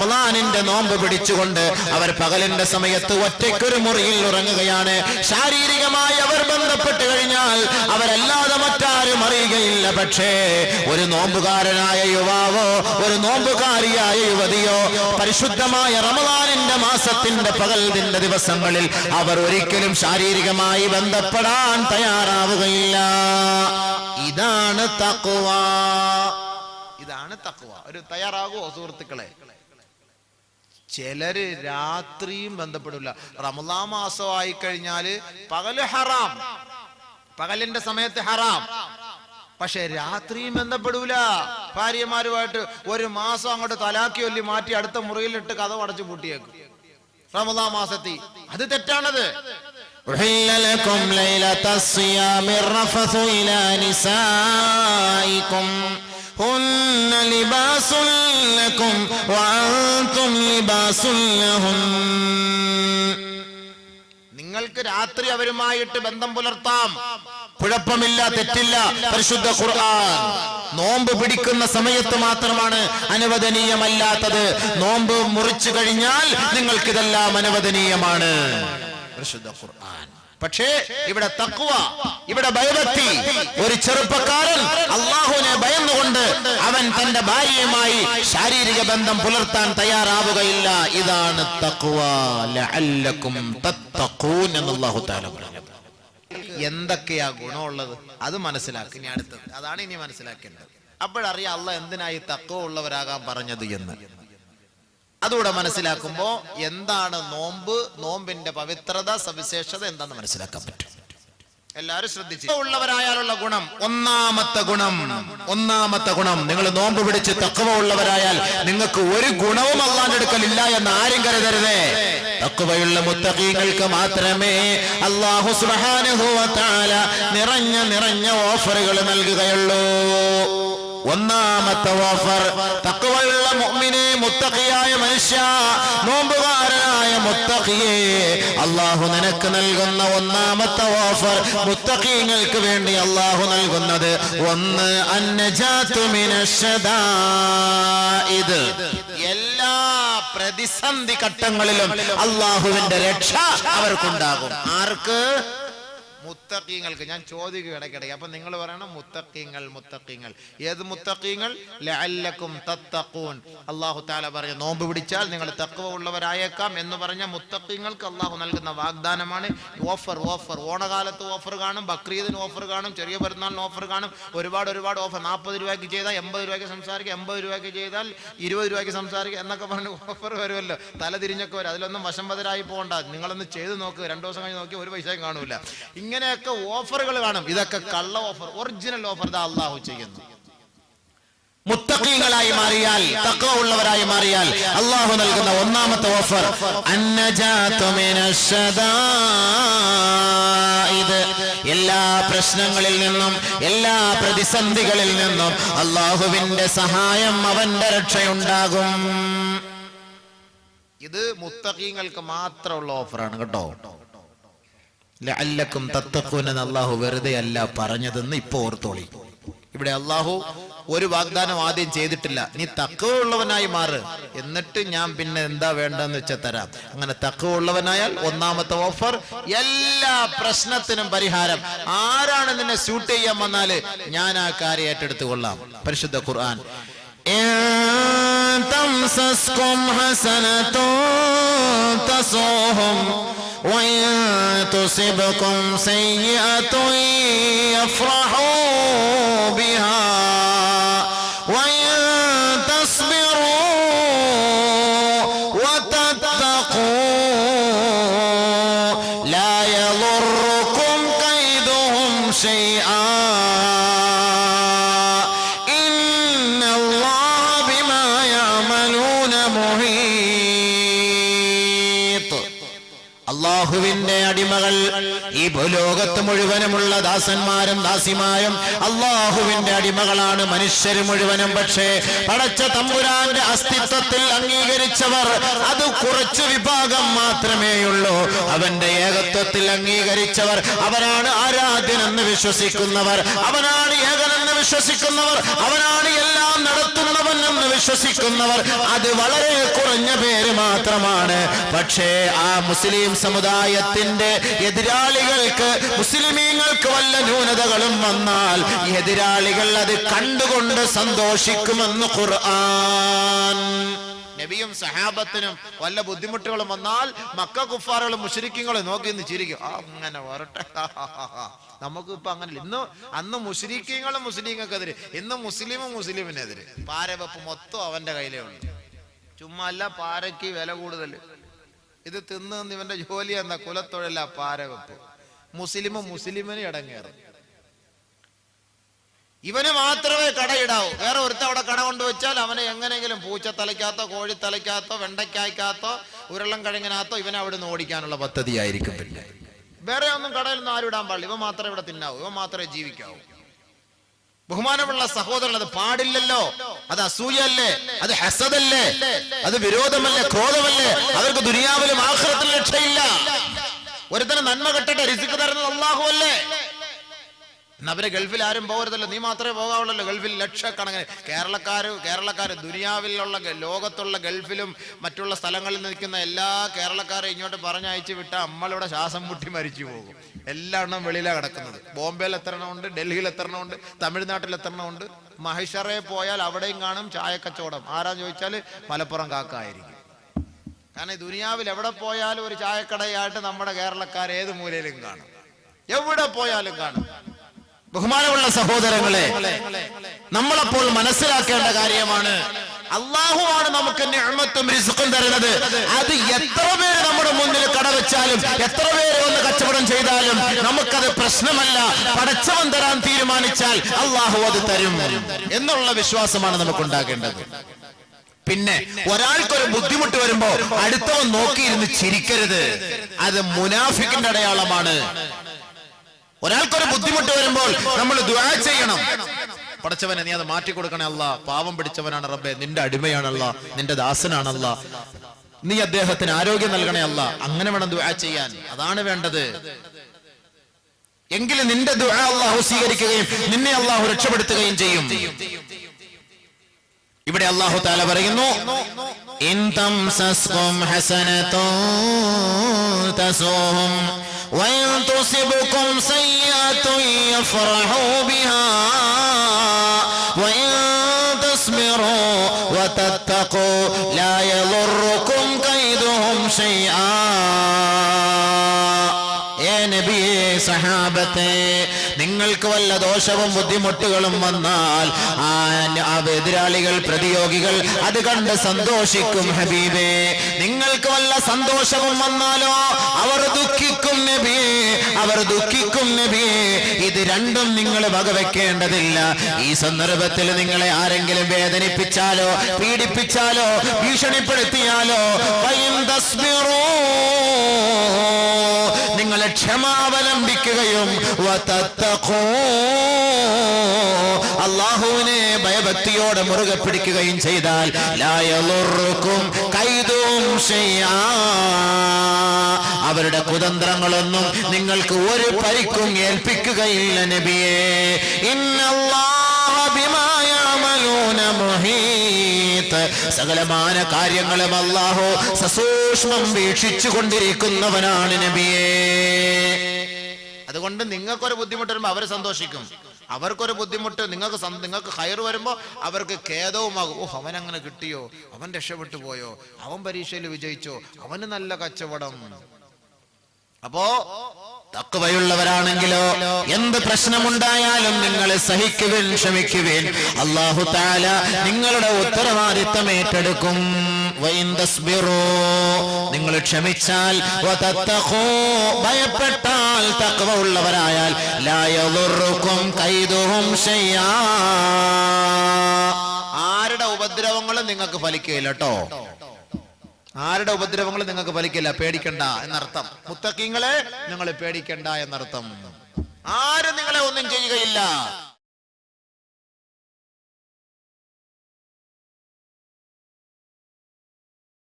റമളാനിന്റെ നോമ്പ് പിടിച്ചുകൊണ്ട് അവർ പകലിന്റെ സമയത്ത് ഒറ്റയ്ക്കൊരു മുറിയിൽ ഉറങ്ങുകയാണ്. ശാരീരികമായി അവർ ബന്ധപ്പെട്ട് കഴിഞ്ഞാൽ അവരല്ലാതെ മറ്റാരും അറിയുകയില്ല. പക്ഷേ ഒരു നോമ്പുകാരനായ യുവാവോ ഒരു നോമ്പുകാരിയായ യുവതിയോ പരിശുദ്ധമായ റമളാനിന്റെ മാസത്തിന്റെ പകലിന്റെ ദിവസങ്ങളിൽ അവർ ഒരിക്കലും ശാരീരികമായി ബന്ധപ്പെടാൻ തയ്യാറാവുകയില്ല. ഇതാണ് തഖ്വ. ഇതാണ് തഖ്വ. ഒരു തയ്യാറാകുമോ സുഹൃത്തുക്കളെ? ചിലര് രാത്രിയും ബന്ധപ്പെടില്ല. റമളാൻ മാസമായി കഴിഞ്ഞാല് പകല് ഹറാം, പകലിന്റെ സമയത്ത് ഹറാം, പക്ഷെ രാത്രിയും ബന്ധപ്പെടൂല. ഭാര്യമാരുമായിട്ട് ഒരു മാസം അങ്ങോട്ട് തലാക്കി ഒല്ലി മാറ്റി അടുത്ത മുറിയിലിട്ട് കഥ അടച്ചു പൂട്ടിയേക്കും റമളാൻ മാസത്തിൽ. അത് തെറ്റാണത്. هن لباس لكم وأنتم لباس لهم. നിങ്ങൾക്ക് രാത്രി അവരുമായിട്ട് ബന്ധം പുലർത്താം, കുഴപ്പമില്ല, തെറ്റില്ല. പരിശുദ്ധ ഖുർആൻ നോമ്പ് പിടിക്കുന്ന സമയത്ത് മാത്രമാണ് അനുവദനീയമല്ലാത്തത്. നോമ്പ് മുറിച്ചു കഴിഞ്ഞാൽ നിങ്ങൾക്കിതെല്ലാം അനുവദനീയമാണ്. പരിശുദ്ധ ഖുർആൻ. പക്ഷേ ഇവിടെ തഖ്വ, ഇവിടെ ഭയഭക്തി. ഒരു ചെറുപ്പക്കാരൻ അല്ലാഹുവിനെ ഭയന്നുകൊണ്ട് അവൻ തന്റെ ഭാര്യയുമായി ശാരീരിക ബന്ധം പുലർത്താൻ തയ്യാറാവുകയില്ല. ഇതാണ് തഖ്വ. ലഅല്ലകും തത്തഖൂൻ എന്ന് അല്ലാഹു തആല പറഞ്ഞു. എന്തൊക്കെയാ ഗുണമുള്ളത് അത് മനസ്സിലാക്കി. ഇനി അടുത്തത് അതാണ് ഇനി മനസ്സിലാക്കേണ്ടത്. അപ്പോഴറിയാം അല്ലാഹ് എന്തിനായി തഖ്വ ഉള്ളവരാകാൻ പറഞ്ഞത് എന്ന്. അതുകൂടെ മനസ്സിലാക്കുമ്പോ എന്താണ് നോമ്പ്, നോമ്പിന്റെ പവിത്രത, സവിശേഷത എന്താന്ന് മനസ്സിലാക്കാൻ പറ്റും. എല്ലാവരും ശ്രദ്ധിച്ചു. ഉള്ളവരായാലുള്ള ഗുണം, ഒന്നാമത്തെ ഗുണം, നിങ്ങൾ നോമ്പ് പിടിച്ച് തഖ്വ ഉള്ളവരായാൽ നിങ്ങൾക്ക് ഒരു ഗുണവും അല്ലാഹുവിന്റെ അടുക്കലില്ല എന്ന് ആരും കരുതരുതേ. തഖ്വയുള്ള മുത്തഖീങ്ങൾക്ക് മാത്രമേ അല്ലാഹു സുബ്ഹാനഹു വ തആല നിറഞ്ഞ ഓഫറുകൾ നൽകുകയുള്ളൂ. ഒന്നാമത്തെ ഓഫർ, തഖ്വയുള്ള മുഅ്മിനേ, മുത്തഖിയായ മനുഷ്യ, നോമ്പുകാരനായ മുത്തഖിയേ, അല്ലാഹു നിനക്ക് നൽകുന്ന ഒന്നാമത്തെ ഓഫർ, മുത്തഖീങ്ങൾക്ക് വേണ്ടി അല്ലാഹു നൽകുന്നത് ഒന്ന്, അന്നജാതു മിനശ്ശദാഇദ്. എല്ലാ പ്രതിസന്ധി ഘട്ടങ്ങളിലും അല്ലാഹുവിന്റെ രക്ഷ അവർക്കുണ്ടാകും. ആർക്ക്? മുത്തഖീങ്ങൾക്ക്. ഞാൻ ചോദിക്കുക ഇടയ്ക്കിടയ്ക്ക്, അപ്പൊ നിങ്ങൾ പറയണം മുത്തഖീങ്ങൾ. ഏത് മുത്തഖീങ്ങൾ? ലഅല്ലകും തത്തഖൂൻ. അല്ലാഹു തആല പറഞ്ഞു നോമ്പ് പിടിച്ചാൽ നിങ്ങൾ തഖ്വ ഉള്ളവരായേക്കാം എന്ന് പറഞ്ഞ മുത്തഖീങ്ങൾക്ക് അല്ലാഹു നൽകുന്ന വാഗ്ദാനമാണ്. ഓഫർ. ഓണകാലത്ത് ഓഫർ കാണും, ബക്രീദിന് ഓഫർ കാണും, ചെറിയ പെരുന്നാളിന് ഓഫർ കാണും. ഒരുപാട് ഓഫർ. 40 രൂപയ്ക്ക് ചെയ്താൽ 80 രൂപയ്ക്ക് സംസാരിക്കുക, 80 രൂപയ്ക്ക് ചെയ്താൽ 20 രൂപയ്ക്ക് സംസാരിക്കുക എന്നൊക്കെ പറഞ്ഞ് ഓഫർ വരുമല്ലോ. തല തിരിഞ്ഞൊക്കെ വരും. അതിലൊന്നും വശംവദരായി പോകണ്ട. നിങ്ങളൊന്ന് ചെയ്ത് നോക്ക്, 2 ദിവസം കഴിഞ്ഞ് നോക്കി ഒരു പൈസയും കാണൂല. ഇങ്ങനെയൊക്കെ ഓഫറുകൾ കാണും. ഇതൊക്കെ കള്ള ഓഫർ. ഒറിജിനൽ ഓഫർ ദാ അല്ലാഹു ചെയ്യുന്നു. മുത്തഖീങ്ങളായി മാറിയാൽ, തഖ്വ ഉള്ളവരായി മാറിയാൽ അല്ലാഹു നൽകുന്ന ഒന്നാമത്തെ ഓഫർ, അന്നജാതു മിനശ്ശദാഇദ്. എല്ലാ പ്രശ്നങ്ങളിൽ നിന്നും, എല്ലാ പ്രതിസന്ധികളിൽ നിന്നും അല്ലാഹുവിന്റെ സഹായം, അവന്റെ രക്ഷയുണ്ടാകും. ഇത് മുത്തഖീങ്ങൾക്ക് മാത്രമുള്ള ഓഫറാണ് കേട്ടോ. ലഅല്ലകും തത്തഖൂൻ എന്ന് അല്ലാഹു വെറുതെ അല്ല പറഞ്ഞതെന്ന് ഇപ്പൊ ഓർത്തോളി. ഇവിടെ അല്ലാഹു ഒരു വാഗ്ദാനം ആദ്യം ചെയ്തിട്ടില്ല. നീ തഖ്വ ഉള്ളവനായി മാറ്, എന്നിട്ട് ഞാൻ പിന്നെ എന്താ വേണ്ടെന്ന് വെച്ചാൽ തരാം. അങ്ങനെ തഖ്വ ഉള്ളവനായാൽ ഒന്നാമത്തെ ഓഫർ, എല്ലാ പ്രശ്നത്തിനും പരിഹാരം. ആരാണ് നിന്നെ സ്യൂട്ട് ചെയ്യാൻ വന്നാല് ഞാൻ ആ കാര്യം ഏറ്റെടുത്തു കൊള്ളാം. പരിശുദ്ധ ഖുർആൻ, തംസസ്കും ഹസനതുൻ തസൂഹും وَإِن تُصِبْكُمْ سَيِّئَةٌ يَفْرَحُوا بِهَا وَإِن تَصْبِرُوا وَتَتَّقُوا لَا يَضُرُّكُمْ كَيْدُهُمْ شَيْئًا إِنَّ اللَّهَ بِمَا يَعْمَلُونَ مُحِيطٌ. അള്ളാഹുവിന്റെ അടിമകൾ, ഈ ഭൂലോകത്ത് മുഴുവനുമുള്ള ദാസന്മാരും ദാസിമാരും അള്ളാഹുവിന്റെ അടിമകളാണ്, മനുഷ്യര് മുഴുവനും. പക്ഷേ പടച്ച തമ്പുരാന്റെ അസ്തിത്വത്തിൽ അംഗീകരിച്ചവർ അത് കുറച്ചു വിഭാഗം മാത്രമേയുള്ളൂ. അവന്റെ ഏകത്വത്തിൽ അംഗീകരിച്ചവർ, അവനാണ് ആരാധ്യനെന്ന് വിശ്വസിക്കുന്നവർ, അവനാണ് ഏകനെന്ന് വിശ്വസിക്കുന്നവർ, അവനാണ് എല്ലാം നടത്തുന്നവൻ എന്ന് വിശ്വസിക്കുന്നവർ, അത് വളരെ കുറഞ്ഞ പേര് മാത്രമാണ്. പക്ഷേ ആ മുസ്ലിം സമുദായത്തിന്റെ എതിരാളികൾക്ക്, മുസ്ലിമീങ്ങൾക്ക് വല്ല ന്യൂനതകളും വന്നാൽ എതിരാളികൾ അത് കണ്ടുകൊണ്ട് സന്തോഷിക്കുമെന്ന് ഖുർആൻ. നബിയും സഹാബത്തിനും വല്ല ബുദ്ധിമുട്ടുകളും വന്നാൽ മക്ക കുഫാറുകളും മുശ്രിക്കുകളും നോക്കി നിന്ന് ചിരിക്കും. അങ്ങനെ വരട്ടെ, നമുക്ക് ഇപ്പൊ അങ്ങനെയല്ല. അന്ന് മുശ്രിക്കുകളും മുസ്ലിങ്ങൾക്കെതിരെ, ഇന്ന് മുസ്ലിമും മുസ്ലിമിനെതിരെ. പാരവെപ്പ് മൊത്തം അവന്റെ കയ്യിലേ ഉണ്ട്. ചുമ്മാ അല്ല, പാരയ്ക്ക് വില കൂടുതൽ. ഇത് തിന്ന് ഇവന്റെ ജോലി എന്ന കുലത്തൊഴില പാരവെപ്പ്. മുസ്ലിമും മുസ്ലിമിന് ഇടങ്ങേറും. ഇവന് മാത്രമേ കടയിടാവൂ. വേറെ ഒരുത്ത അവിടെ കട കൊണ്ടുവച്ചാൽ അവനെ എങ്ങനെയെങ്കിലും പൂച്ചത്തലയ്ക്കകത്തോ കോഴിത്തലയ്ക്കകത്തോ വെണ്ടയ്ക്കായ്ക്കകത്തോ ഉരുളം കിഴങ്ങിനകത്തോ ഇവനെ അവിടെ നിന്ന് ഓടിക്കാനുള്ള പദ്ധതിയായിരിക്കും. പിന്നെ വേറെ ഒന്നും കടയിലൊന്നും ആരും ഇടാൻ പാടില്ല. ഇവ മാത്രമേ ഇവിടെ തിന്നാവൂ, ഇവ മാത്രമേ ജീവിക്കാവൂ. ബഹുമാനമുള്ള സഹോദരൻ, അത് പാടില്ലല്ലോ. അത് അസൂയല്ലേ, അത് ഹസദല്ലേ, അത് വിരോധമല്ലേ, ക്രോധമല്ലേ? അവർക്ക് ദുനിയാവിലും ആഖിറത്തിലും രക്ഷയില്ല. ഒരുത്തന് നന്മ കിട്ടട്ടെ, റിസ്ക് തരുന്നത് അല്ലാഹു അല്ലേ? അവരെ ഗൾഫിൽ ആരും പോകരുതല്ലോ, നീ മാത്രമേ പോകാവുള്ളല്ലോ. ഗൾഫിൽ ലക്ഷക്കണക്കിന് കേരളക്കാര് ദുനിയാവിലുള്ള ലോകത്തുള്ള ഗൾഫിലും മറ്റുള്ള സ്ഥലങ്ങളിൽ നിൽക്കുന്ന എല്ലാ കേരളക്കാരെ ഇങ്ങോട്ട് പറഞ്ഞയച്ചു വിട്ടാൽ നമ്മളിവിടെ ശ്വാസം മുട്ടി മരിച്ചു പോകും. എല്ലാ എണ്ണം വെളിയിലാണ് കിടക്കുന്നത്. ബോംബെയിൽ എത്തരണമുണ്ട്, ഡൽഹിയിൽ എത്തരണമുണ്ട്, തമിഴ്നാട്ടിൽ എത്തരണമുണ്ട്. മഹിഷറെ പോയാൽ അവിടെയും കാണും ചായക്കച്ചവടം. ആരാന്ന് ചോദിച്ചാൽ മലപ്പുറം കാക്കായിരിക്കും. കാരണം ഈ ദുനിയാവിൽ എവിടെ പോയാലും ഒരു ചായക്കടയായിട്ട് നമ്മുടെ കേരളക്കാർ ഏത് മൂലയിലും കാണും, എവിടെ പോയാലും കാണും. ബഹുമാനമുള്ള സഹോദരങ്ങളെ, നമ്മളപ്പോൾ മനസ്സിലാക്കേണ്ട കാര്യമാണ്, അള്ളാഹുവാണ് നമുക്ക് നിഅമത്തും റിസ്ഖും തരുന്നത്. അത് എത്ര പേര് നമ്മുടെ മുന്നിൽ കടവെച്ചാലും, എത്ര പേര് ഒന്ന് കച്ചവടം ചെയ്താലും നമുക്കത് പ്രശ്നമല്ല. പടച്ചവൻ തരാൻ തീരുമാനിച്ചാൽ അള്ളാഹു അത് തരും എന്നുള്ള വിശ്വാസമാണ് നമുക്കുണ്ടാകേണ്ടത്. പിന്നെ ഒരാൾക്കൊരു ബുദ്ധിമുട്ട് വരുമ്പോ അടുത്തവൻ നോക്കിയിരുന്ന് ചിരിക്കരുത്. അത് മുനാഫിക്കിന്റെ അടയാളമാണ്. ഒരാൾക്കൊരു ബുദ്ധിമുട്ട് വരുമ്പോൾ നമ്മൾ ദുആ ചെയ്യണം. പടച്ചവനെ നീ അത് മാറ്റിക്കൊടുക്കണേ അല്ലാ, പാവം പിടിച്ചവനാണ് റബ്ബേ, നിന്റെ അടിമയാണല്ല, നിന്റെ ദാസനാണല്ല, നീ അദ്ദേഹത്തിന് ആരോഗ്യം നൽകണേ അല്ലാ. അങ്ങനെ വേണം ദുആ ചെയ്യാൻ. അതാണ് വേണ്ടത്. എങ്കിലും നിന്റെ ദുആ അല്ലാഹു സ്വീകരിക്കുകയും നിന്നെ അല്ലാഹു രക്ഷപ്പെടുത്തുകയും ചെയ്യും. ഇവിടെ അല്ലാഹു തആല പറയുന്നു, ഇൻ തംസസ്കും ഹസനതുൻ തസൂഹും وإن تصبكم سيئة يفرحوا بها وإن تصبروا وتتقوا لا يضركم كيدهم شيئا. നബിയേ, സഹാബത്തെ, നിങ്ങൾക്ക് വല്ല ദോഷവും ബുദ്ധിമുട്ടുകളും വന്നാൽ ആ എതിരാളികൾ, പ്രതിയോഗികൾ അത് കണ്ട് സന്തോഷിക്കും ഹബീബേ. നിങ്ങൾക്ക് വല്ല സന്തോഷവും വന്നാലോ അവർ ദുഃഖിക്കും നബിയേ, അവർ ദുഃഖിക്കും നബിയേ. ഇത് രണ്ടും നിങ്ങൾ വകവെക്കേണ്ടതില്ല. ഈ സന്ദർഭത്തിൽ നിങ്ങളെ ആരെങ്കിലും വേദനിപ്പിച്ചാലോ പീഡിപ്പിച്ചാലോ ഭീഷണിപ്പെടുത്തിയാലോ നിങ്ങളെ ക്ഷമാവലംബിക്കുകയും അല്ലാഹുവിനെ ഭയഭക്തിയോടെ മുറുകെ പിടിക്കുകയും ചെയ്താൽ ലാ യളുറുക്കും കൈദും ശൈആ, അവരുടെ കുതന്ത്രങ്ങളൊന്നും നിങ്ങൾക്ക് ഒരു പരിക്കും ഏൽപ്പിക്കുകയില്ല നബിയേ. ഇന്നല്ലാഹ ബിമാ യഅമലൂന മുഹീത്, സകലമാന കാര്യങ്ങളും അല്ലാഹു സസൂക്ഷ്മം വീക്ഷിച്ചു കൊണ്ടിരിക്കുന്നവനാണ് നബിയേ. അതുകൊണ്ട് നിങ്ങൾക്കൊരു ബുദ്ധിമുട്ട് വരുമ്പോൾ അവർ സന്തോഷിക്കും, അവർക്കൊരു ബുദ്ധിമുട്ട് നിങ്ങൾക്ക് ഹൈർ വരുമ്പോൾ അവർക്ക് ഖേദവുമാകും. ഓ, അവൻ അങ്ങനെ കിട്ടിയോ, അവൻ രക്ഷപ്പെട്ടു പോയോ, അവൻ പരീക്ഷയിൽ വിജയിച്ചോ, അവന് നല്ല കച്ചവടം. അപ്പോ തഖ്വയുള്ളവരാണെങ്കിലോ എന്ത് പ്രശ്നമുണ്ടായാലും നിങ്ങൾ സഹിക്കുവിൻ, ക്ഷമിക്കുവിൻ. അല്ലാഹു തആല നിങ്ങളുടെ ഉത്തരവാദിത്തം ഏറ്റെടുക്കും. നിങ്ങൾ ക്ഷമിച്ചാൽ, ഭയപ്പെട്ടാൽ, തഖ്വ ഉള്ളവരായാൽ ലാ യളുറുക്കും കൈദുഹും ശൈആ, ആരുടെ ഉപദ്രവങ്ങളും നിങ്ങൾക്ക് ഫലിക്കുകയില്ല കേട്ടോ. ആരുടെ ഉപദ്രവങ്ങൾ നിങ്ങൾക്ക് ഫലിക്കില്ല, പേടിക്കണ്ട എന്നർത്ഥം. മുത്തഖീങ്ങളെ നിങ്ങൾ പേടിക്കണ്ട എന്നർത്ഥം. ആരും നിങ്ങളെ ഒന്നും ചെയ്യുകയില്ല.